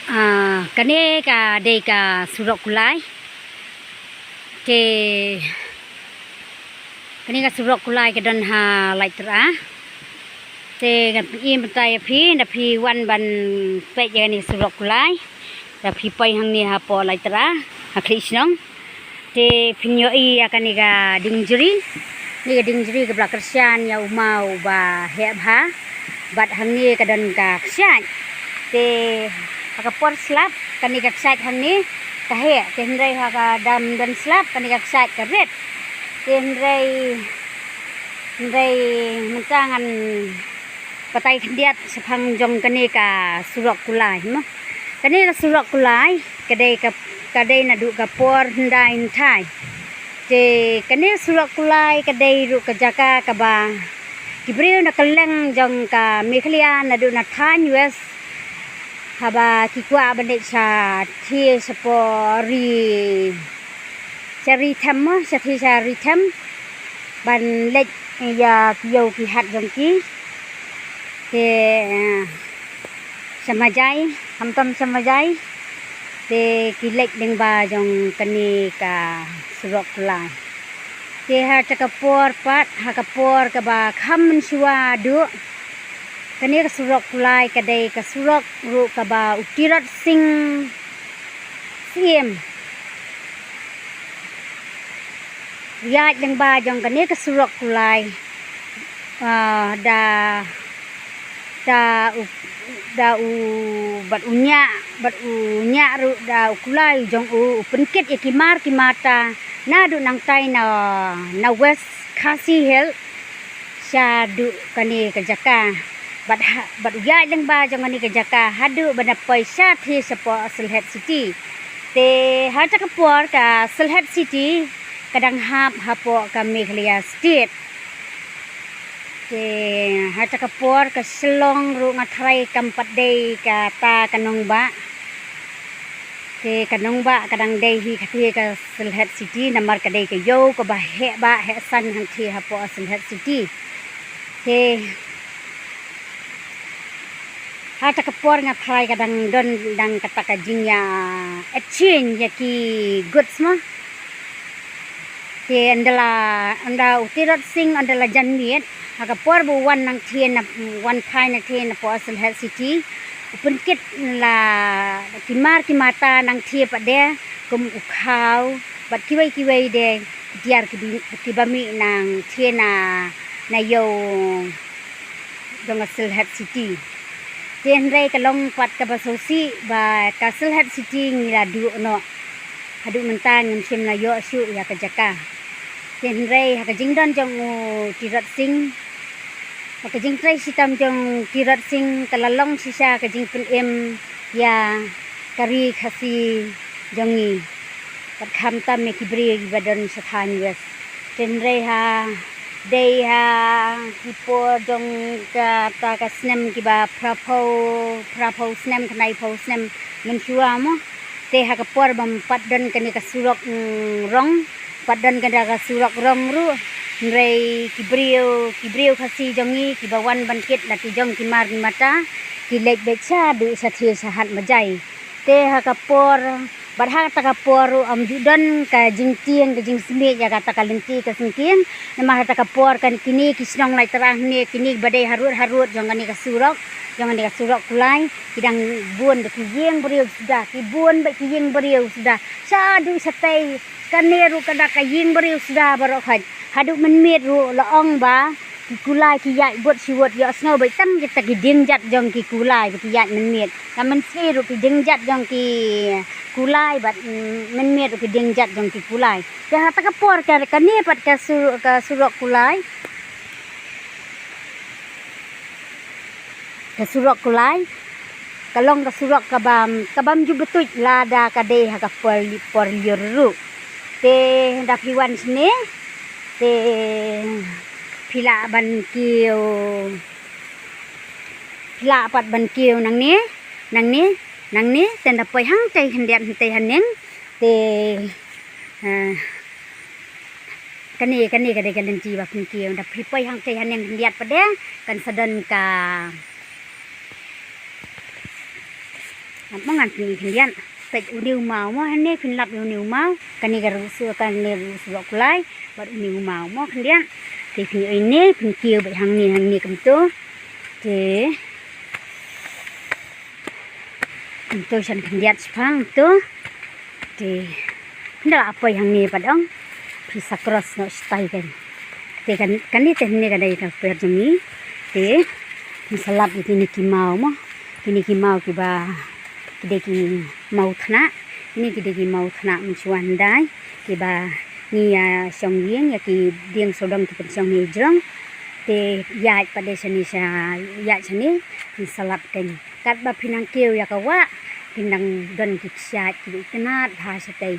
kane ka de ka surok kulai ke kane ka surok kulai ke dan ha lai tra te kan im tai phi na phi wan ban pe je ni surok kulai da phi pai hang ni ha po lai tra ha krishnong te pinyo I akan ni ka dingjuri ni ka dingjuri ke belak kersian ya umau ba he bha bat hang ni ka dan ka kersian te ka por slap kan ni ka sat hang ni ka he te hendrai ha ka dam dan slap kan ni ka sat ka red te hendrai mentangan patai khendiat sephang jong kan ni ka surok kulai mo kan ni ka surok kulai kadai na du ka por hendai thai te kan ni surok kulai kadai ru ka jaka ka ba kibriu na kaleng jong ka mekhlia na du na than US haba kikwa bande cha thi sapori chari tham sathi chari tham ban lek ya kiyo ki hat jong ki te samajai hamtam samajai te ki lek deng ba jong kani ka surok kulai te ha takapor pat ha kapor ka ba kham suwa du kani ka surok kulai kadai ka surok ru ka ba utirat sing siem ya deng ba jong kani ka surok kulai da bat unya ru da kulai jong penkit ikimar kimata na du nang tai na west kasi hel sha du kani ka jaka bat ya deng ba jong ani ka jaka hadu bana paisa thi sapo Silhet City te ha ta kapor ka Silhet City kadang hapo ka Meghalaya State te ha ta kapor ka Silong ru ngatrai kampat dei ka ta kanong ba te kanong ba kadang dei hi khathi ka Silhet City namar ka dei ka yo ka ba he san hang thi hapo Silhet City te hata kapor nga try kadang don dang kataka jinya exchange yaki goods mo te anda utirat sing andala janmiet hakapor bu wan nang thien na wan thai na thien na po Silhet City upenkit la kimata nang thie pa de kum ukhaw bat kiwai de diar kibami nang thien na yo dong Silhet City tenrai kalong pat ka basosi ba ka Silhet City ngila du no hadu mentang ngim na yo su ya ka jaka tenrai ha ka jingdan jong tirat sing ha ka jingtrai sitam jong tirat sing kalalong sisa ka jing pen em ya kari khasi jongi pat kham tam me kibri badan sathan US tenrai ha dei ha kipo jong ka ta ka snem ki ba prapo snem kanai po snem menchua mo te ha ka por bam paddan kani ka surok rong paddan kada ka surok rong ru nrei kibriu khasi jongi ki bawan bankit la ki jong ki mar ki mata ki lek becha du sathi sahat majai te ha ka por badha ta ka por am judan ka jingtieng ka jing sme ya ka ta ka lenti ka singkieng nama ta ka por kan kini kisnong lai terang ni kini badai harut jong ani ka surok kulai kidang buon de kiyeng beriu sudah ki buon ba kiyeng beriu sudah sadu satai kaneru kada ka yeng beriu sudah barok hadu menmet ru laong ba ki kulai ki yai bot siwot ya snow bai tam kita ki dingjat jong ki kulai ki yai menmet kamen siru ki dingjat jong ki kulai bat menmet ki dingjat jong ki kulai ya ta ka por ka ni pat ka surok kulai ka surok kulai kalong ka surok kabam ju betuj lada ka de ha ka por liru te da piwan sini te pila ban kieu pila pat ban kieu nang ni ten da poi hang tai handian te haneng te kani ka de kan ji ba pin kieu da poi hang tai haneng handiat pa de kan sadan ka mangan ni kendian pet uniu mau mo hane pin lap uniu mau kan ni garu kan ni rusu kulai bar uniu mau mo kendian ti pin ini pin kieu bai hang ni kem tu te tu san kendian sepang tu te ndak apa yang ni padang bisa cross no style kan kan ni teh ni kadai ka per jemi te misalap ini ki mau mo kini ki mau ki ba kide ki mau thna ini kide ki mau thna mencuan dai ki ba ni ya song yeng ya ki dieng sodong ki pen song ni jrong te ya pada sini sa ya sini misalap kan kat ba pinang keu ya ka wa pinang don ki sya ki kenat ha sa tai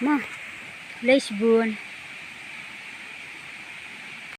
mo leis bun